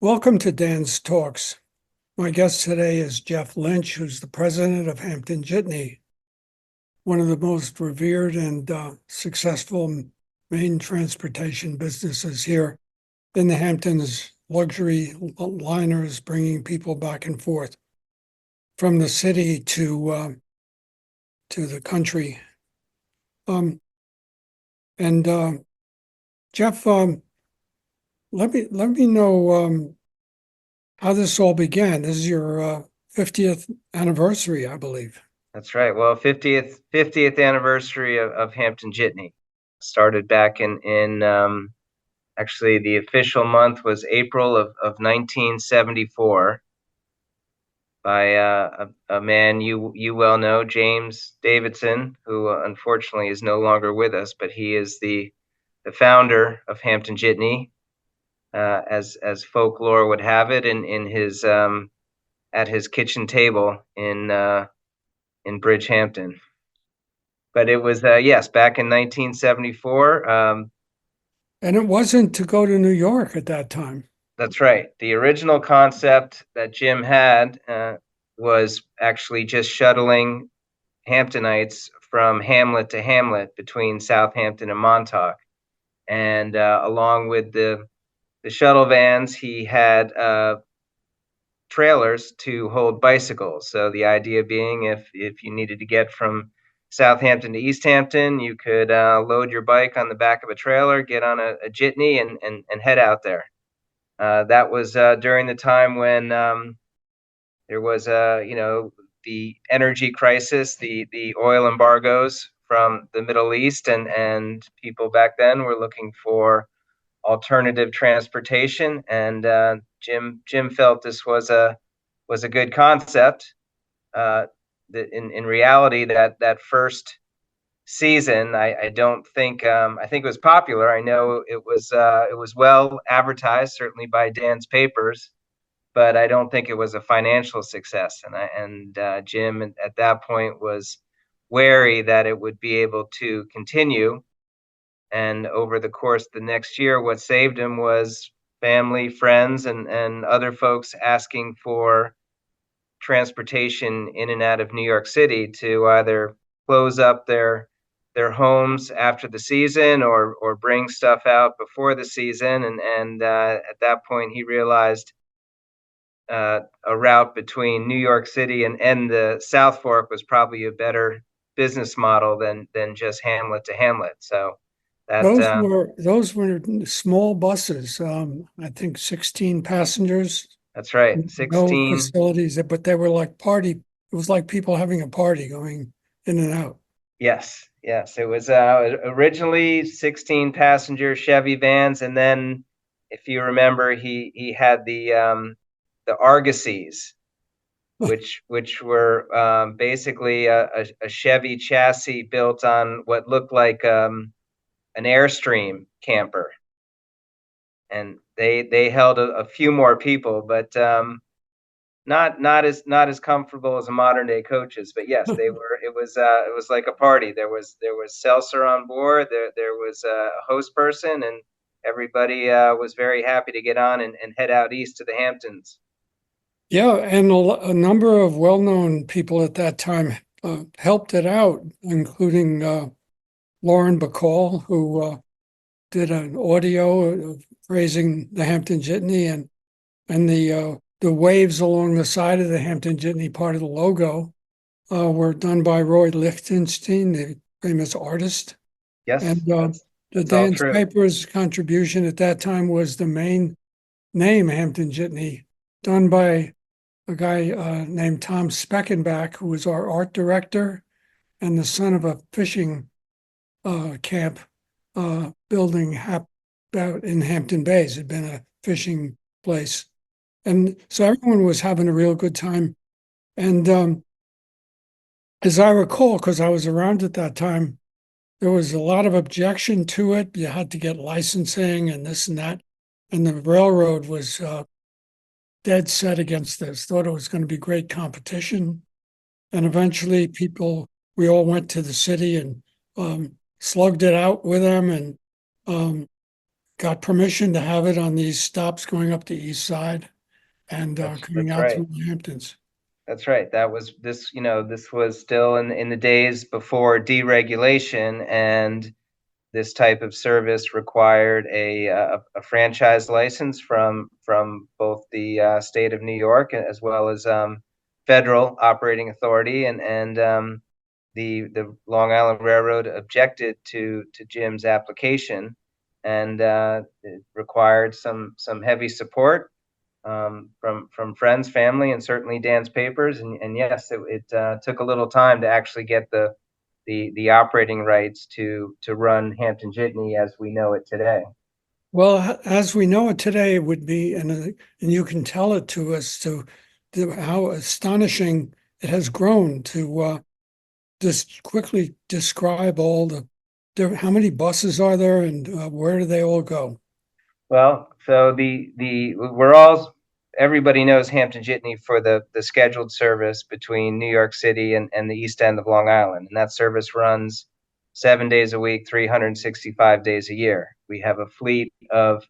Welcome to Dan's Talks. My guest today is Geoff Lynch, who's the president of Hampton Jitney, one of the most revered and successful main transportation businesses here in the Hamptons, luxury liners bringing people back and forth from the city to the country. Geoff, let me know how this all began. This is your 50th anniversary, I believe. That's right. Well, 50th anniversary of Hampton Jitney. Started back in actually the official month was April of 1974 by a man you well know, James Davidson, who unfortunately is no longer with us, but he is the founder of Hampton Jitney, as folklore would have it, in his at his kitchen table in Bridgehampton. But it was, yes, back in 1974. And it wasn't to go to New York at that time. That's right. The original concept that Jim had was actually just shuttling Hamptonites from hamlet to hamlet between Southampton and Montauk. And along with the shuttle vans, he had trailers to hold bicycles. So the idea being, if you needed to get from Southampton to East Hampton, you could load your bike on the back of a trailer, get on a jitney, and head out there. That was during the time when there was the energy crisis, the oil embargoes from the Middle East, and people back then were looking for alternative transportation, and Jim felt this was a good concept. In reality, that first season, I don't think I think it was popular. I know it was well advertised, certainly by Dan's papers, but I don't think it was a financial success. And Jim at that point was wary that it would be able to continue. And over the course of the next year, what saved him was family, friends, and other folks asking for transportation in and out of New York City to either close up their homes after the season or bring stuff out before the season. And at that point, he realized a route between New York City and the South Fork was probably a better business model than just hamlet to hamlet. So Those were small buses. I think 16 passengers. That's right. No 16 facilities, but they were like party. It was like people having a party going in and out. Yes. It was originally 16 passenger Chevy vans, and then, if you remember, he had the Argosies, which were basically a Chevy chassis built on what looked like an Airstream camper, and they held a few more people, but not as comfortable as a modern day coaches. But yes, they were. It was like a party. There was seltzer on board. There was a host person, and everybody was very happy to get on and head out east to the Hamptons. Yeah, and a number of well-known people at that time helped it out, including Lauren Bacall, who did an audio praising the Hampton Jitney, and the waves along the side of the Hampton Jitney, part of the logo, were done by Roy Lichtenstein, the famous artist. Yes, And the that's all Dan's true. Papers contribution at that time was the main name, Hampton Jitney, done by a guy named Tom Speckenbach, who was our art director and the son of a fishing camp building out in Hampton Bays. It had been a fishing place. And so everyone was having a real good time. And as I recall, because I was around at that time, there was a lot of objection to it. You had to get licensing and this and that. And the railroad was dead set against this, thought it was going to be great competition. And eventually we all went to the city and slugged it out with them. And got permission to have it on these stops going up the east side and coming That's out right. through the Hamptons. That's right. That was this, this was still in the days before deregulation, and this type of service required a franchise license from both the state of New York as well as federal operating authority, and the Long Island Railroad objected to Jim's application, and it required some heavy support from friends, family, and certainly Dan's papers. And yes, it took a little time to actually get the operating rights to run Hampton Jitney as we know it today. Well, as we know it today, it would be, and you can tell it to us how astonishing it has grown to just quickly describe all how many buses are there and where do they all go? Well, so the we're all everybody knows Hampton Jitney for the scheduled service between New York City and the East End of Long Island, and that service runs 7 days a week, 365 days a year. We have a fleet of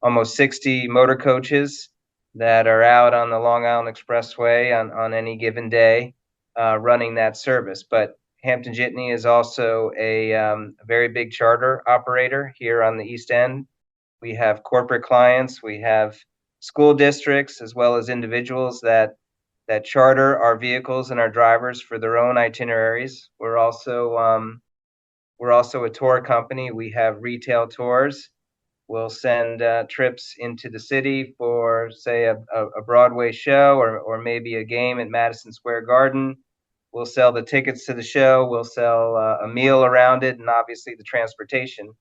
almost 60 motor coaches that are out on the Long Island Expressway on any given day, running that service. But Hampton Jitney is also a very big charter operator here on the East End. We have corporate clients, we have school districts, as well as individuals that charter our vehicles and our drivers for their own itineraries. We're also a tour company. We have retail tours. We'll send trips into the city for, say, a Broadway show, or maybe a game at Madison Square Garden. We'll sell the tickets to the show. We'll sell a meal around it, and obviously the transportation.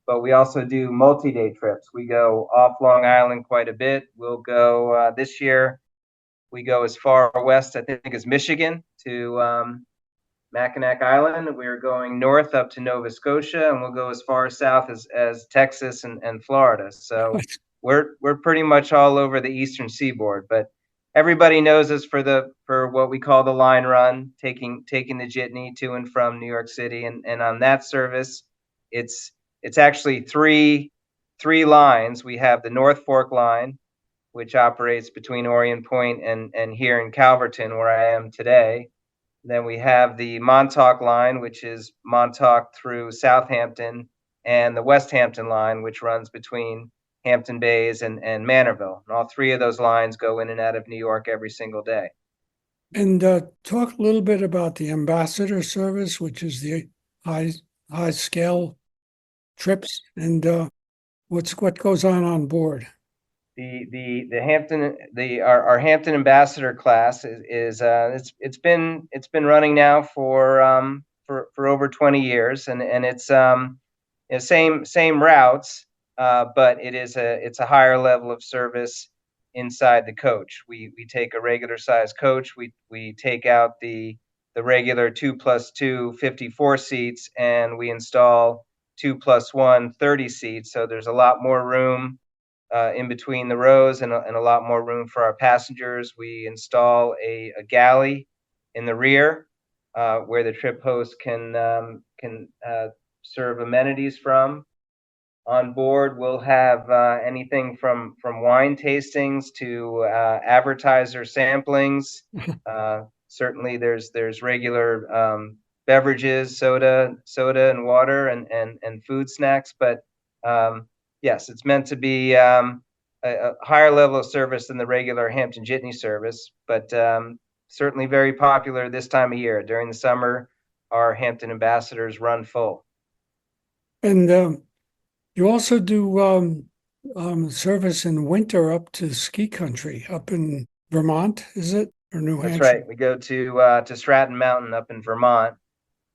But we also do multi-day trips. We go off Long Island quite a bit. We'll go this year. We go as far west, I think, as Michigan to Mackinac Island. We're going north up to Nova Scotia, and we'll go as far south as Texas and Florida. So we're pretty much all over the eastern seaboard. But everybody knows us for what we call the line run, taking the jitney to and from New York City, and on that service, it's actually three lines. We have the North Fork line, which operates between Orient Point and here in Calverton, where I am today. Then we have the Montauk line, which is Montauk through Southampton, and the West Hampton line, which runs between Hampton Bays and Manorville. And all three of those lines go in and out of New York every single day. And talk a little bit about the ambassador service, which is the high scale trips, and what goes on board. The Hampton our Hampton Ambassador class is it's been running now for over 20 years, and it's same routes, but it's a higher level of service inside the coach. We take a regular size coach. We take out the regular 2+2 54 seats, and we install 2+1 30 seats. So there's a lot more room in between the rows, and a lot more room for our passengers. We install a galley in the rear where the trip host can serve amenities from. On board, we'll have anything from wine tastings to advertiser samplings. Certainly, there's regular beverages, soda and water, and food snacks. But yes, it's meant to be a higher level of service than the regular Hampton Jitney service, but certainly very popular this time of year. During the summer, our Hampton Ambassadors run full. And you also do service in winter up to ski country, up in Vermont, is it? Or New Hampshire? That's right. We go to Stratton Mountain up in Vermont.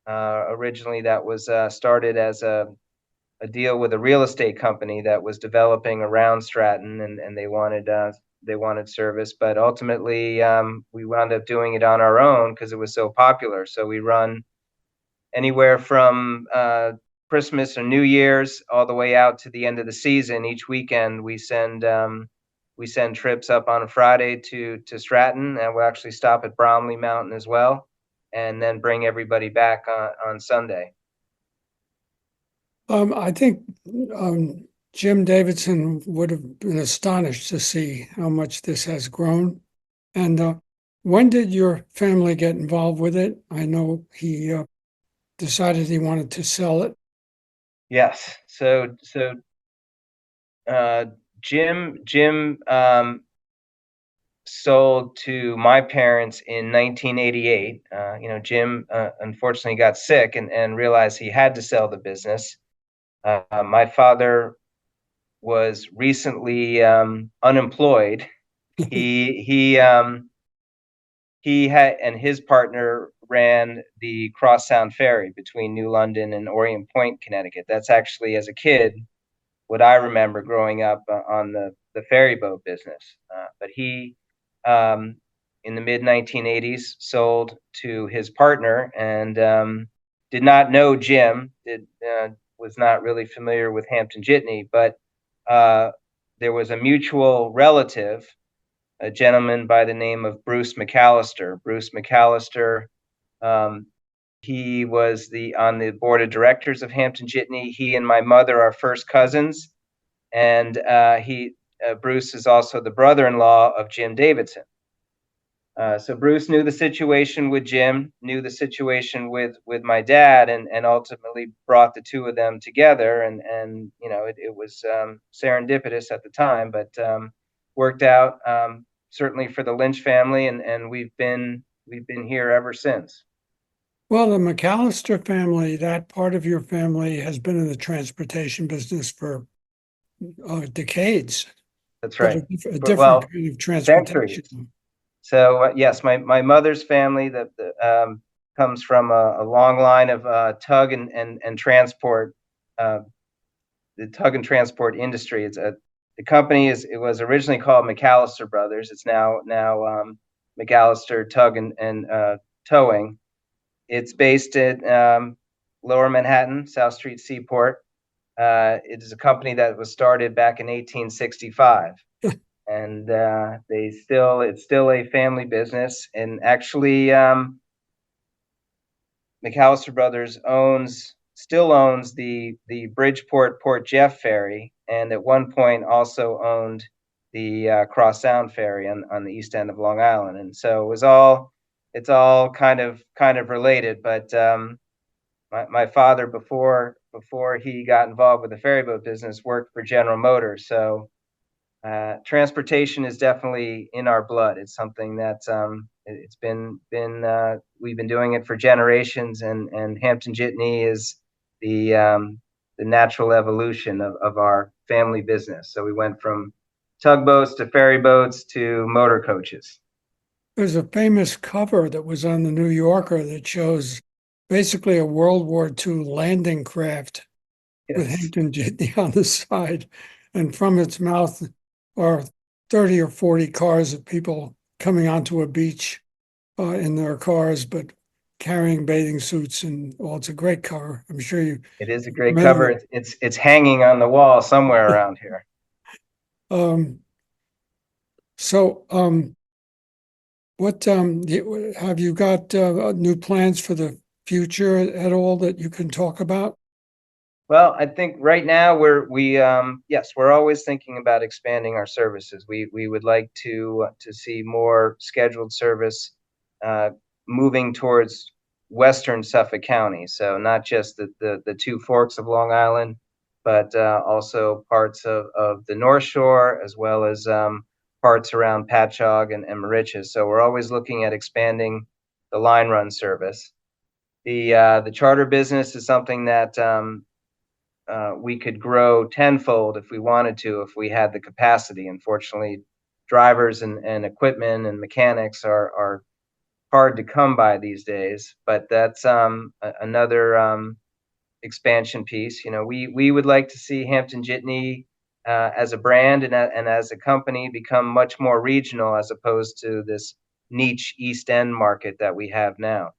Originally, that was started as a deal with a real estate company that was developing around Stratton, and they wanted service. But ultimately, we wound up doing it on our own because it was so popular. So we run anywhere from Christmas or New Year's all the way out to the end of the season. Each weekend, we send trips up on a Friday to Stratton, and we'll actually stop at Bromley Mountain as well, and then bring everybody back on Sunday. I think Jim Davidson would have been astonished to see how much this has grown. And when did your family get involved with it? I know he decided he wanted to sell it. Yes. So Jim sold to my parents in 1988. Jim unfortunately got sick and realized he had to sell the business. My father was recently unemployed. He had and his partner ran the Cross Sound Ferry between New London and Orient Point, Connecticut. That's actually, as a kid, what I remember growing up on the ferry boat business. But he, in the mid 1980s, sold to his partner and did not know Jim. Was not really familiar with Hampton Jitney, but there was a mutual relative, a gentleman by the name of Bruce McAllister. Bruce McAllister, um, he was on the board of directors of Hampton Jitney. He and my mother are first cousins, and Bruce is also the brother-in-law of Jim Davidson. So Bruce knew the situation with Jim, knew the situation with my dad, and ultimately brought the two of them together. And it was serendipitous at the time, but worked out certainly for the Lynch family, and we've been here ever since. Well, the McAllister family, that part of your family has been in the transportation business for decades, That's but right. a Well, different kind of centuries. transportation. So yes, my mother's family that comes from a long line of tug and transport, uh, the tug and transport industry. The company it was originally called McAllister Brothers. It's now McAllister Tug and Towing. It's based at Lower Manhattan, South Street Seaport. It is a company that was started back in 1865. And it's still a family business. And actually, McAllister Brothers still owns the Bridgeport Port Jeff ferry, and at one point also owned the Cross Sound ferry on the east end of Long Island. And so it's all kind of related. But my father, before he got involved with the ferry boat business, worked for General Motors. So transportation is definitely in our blood. It's something that it's been we've been doing it for generations, and Hampton Jitney is the natural evolution of our family business. So we went from tugboats to ferry boats to motor coaches. There's a famous cover that was on the New Yorker that shows basically a World War II landing craft with Yes, Hampton Jitney on the side, and from its mouth are 30 or 40 cars of people coming onto a beach in their cars, but carrying bathing suits. And well, it's a great cover. I'm sure you it is a great familiar cover. with It's hanging on the wall somewhere around here. it. So what have you got new plans for the future at all that you can talk about? Well, I think right now yes, we're always thinking about expanding our services. We would like to see more scheduled service uh, moving towards western Suffolk County. So not just the two forks of Long Island, but also parts of the North Shore, as well as parts around Patchogue and Moriches. So we're always looking at expanding the line run service. The charter business is something that we could grow tenfold if we wanted to, if we had the capacity. Unfortunately, drivers and equipment and mechanics are hard to come by these days. But that's another expansion piece. We would like to see Hampton Jitney as a brand and as a company become much more regional, as opposed to this niche East End market that we have now.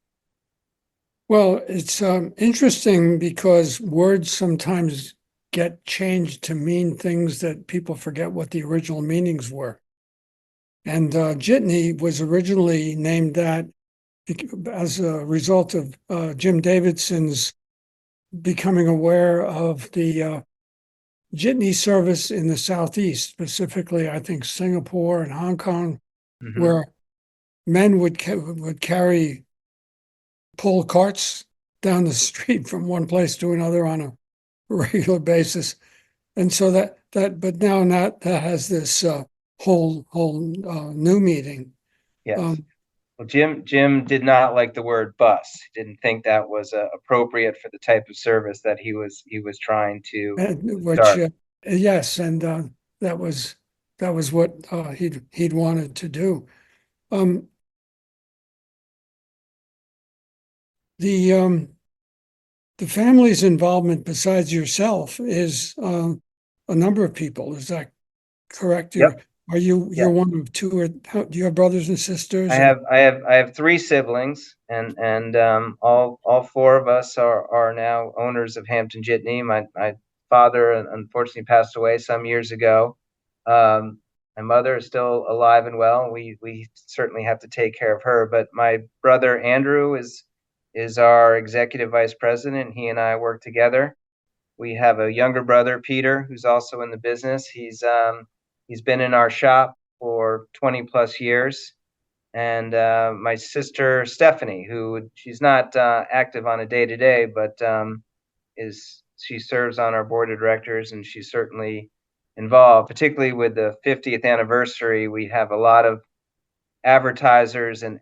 Well, it's interesting because words sometimes get changed to mean things that people forget what the original meanings were. And Jitney was originally named that as a result of Jim Davidson's becoming aware of the jitney service in the Southeast, specifically, I think Singapore and Hong Kong, Hmm. where men would carry pull carts down the street from one place to another on a regular basis. And so but now that has this whole new meaning. Yes. Um, Well, Jim did not like the word bus. He didn't think that was appropriate for the type of service that he was trying to and which start. yes, and that was that was what he'd wanted to do. Um, the the family's involvement besides yourself is a number of people. Is that correct? Yep. You're Yes. one of two, or do you have brothers and I sisters? Or have I have I have three siblings, and all four of us are now owners of Hampton Jitney. My father unfortunately passed away some years ago. My mother is still alive and well. We certainly have to take care of her. But my brother Andrew is our executive vice president. He and I work together. We have a younger brother, Peter, who's also in the business. He's been in our shop for 20 plus years. And my sister, Stephanie, who she's not active on a day to day, but she serves on our board of directors, and she's certainly involved, particularly with the 50th anniversary. We have a lot of advertisers and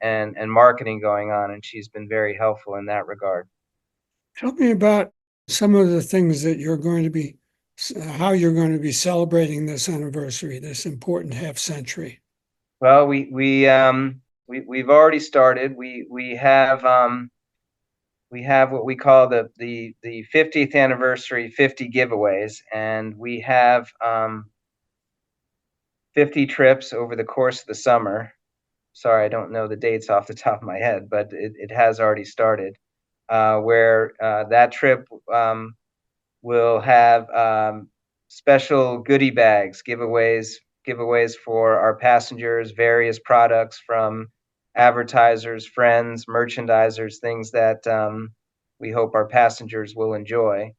marketing going on, and she's been very helpful in that regard. tell me about some of the things that you're going to be, how you're going to be celebrating this anniversary, this important half century. Well, we've already started. We have what we call the 50th anniversary 50 giveaways, and we have 50 trips over the course of the summer. Sorry, I don't know the dates off the top of my head, but it has already started. Where that trip will have special goodie bags, giveaways for our passengers, various products from advertisers, friends, merchandisers, things that we hope our passengers will enjoy.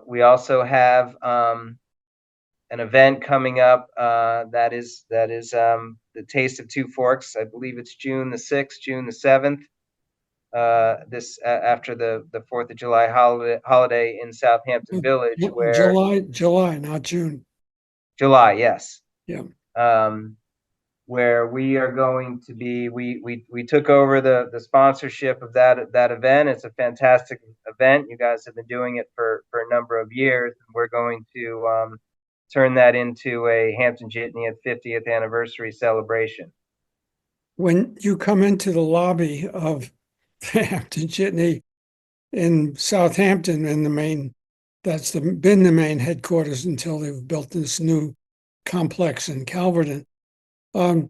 We also have an event coming up that is the Taste of Two Forks. I believe it's June the 6th, June the 7th. This after the 4th of July holiday in Southampton Village, where July, not June. July, yes. Yeah. Um, where we are going to be, we took over the sponsorship of that event. It's a fantastic event. You guys have been doing it for a number of years. We're going to turn that into a Hampton Jitney at 50th anniversary celebration. When you come into the lobby of Hampton Jitney in Southampton in the main, been the main headquarters until they've built this new complex in Calverton. Um,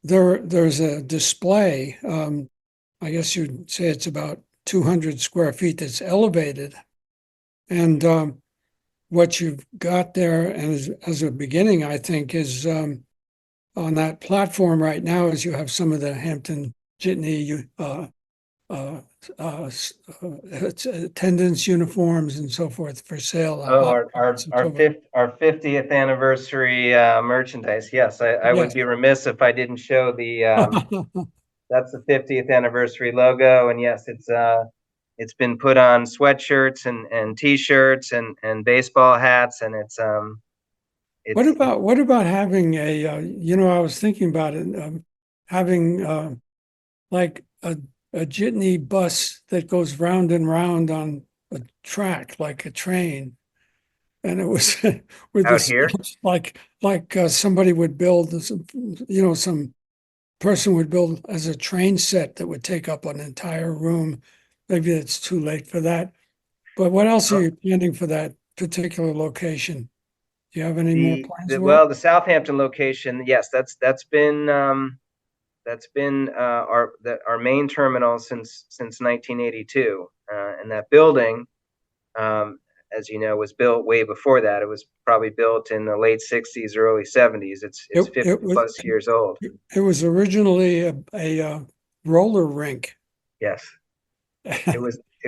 there's a display. I guess you'd say it's about 200 square feet that's elevated. And what you've got there, and as a beginning, I think, is on that platform right now, is you have some of the Hampton Jitney uh, uh, attendance uniforms and so forth for sale. Oh, Hot pockets and so forth. our 50th anniversary merchandise. Yes, I would Yes. be remiss if I didn't show the that's the 50th anniversary logo, and yes, it's been put on sweatshirts and t-shirts and baseball hats, and What it's about what about having I was thinking about it, having like a jitney bus that goes round and round on a track like a train, and it was with out this here. like somebody would build this, some person would build as a train set that would take up an entire room. Maybe it's too late for that. But what else are Uh, you planning for that particular location? Do you have any more plans the for it? well, the Southampton location, yes, that's been our main terminal since 1982, and that building, um, as you know, was built way before that. It was probably built in the late 60s, early 70s. It's It 50 it was plus years old. it was originally a roller rink. Yes, it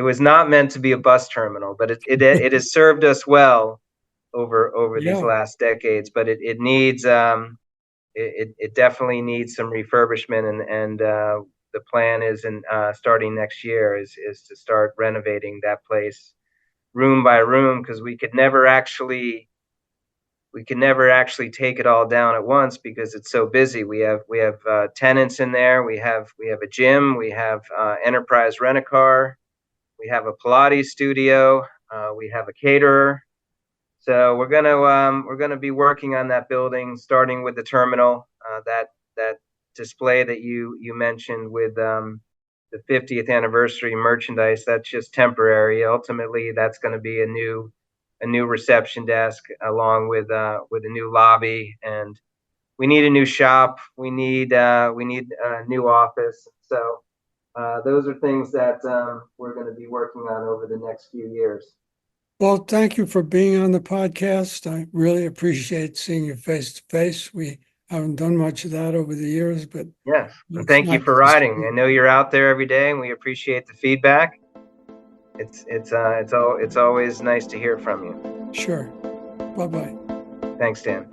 was not meant to be a bus terminal, but it has served us well over these Yeah. last decades, but it needs it definitely needs some refurbishment, and the plan is in starting next year is to start renovating that place room by room, because we can never actually take it all down at once because it's so busy. We have tenants in there. We have a gym. We have enterprise rent a car. We have a Pilates studio. We have a caterer. So we're gonna be working on that building, starting with the terminal. That display that you mentioned with the 50th anniversary merchandise. That's just temporary. Ultimately, that's going to be a new reception desk, along with a new lobby, and we need a new shop. We need a new office. So those are things that we're going to be working on over the next few years. Well, thank you for being on the podcast. I really appreciate seeing you face to face. We haven't done much of that over the years, but Yes, and it's thank you nice for to riding. see. I know you're out there every day, and we appreciate the feedback. It's always nice to hear from you. Sure. Bye-bye. Thanks, Dan.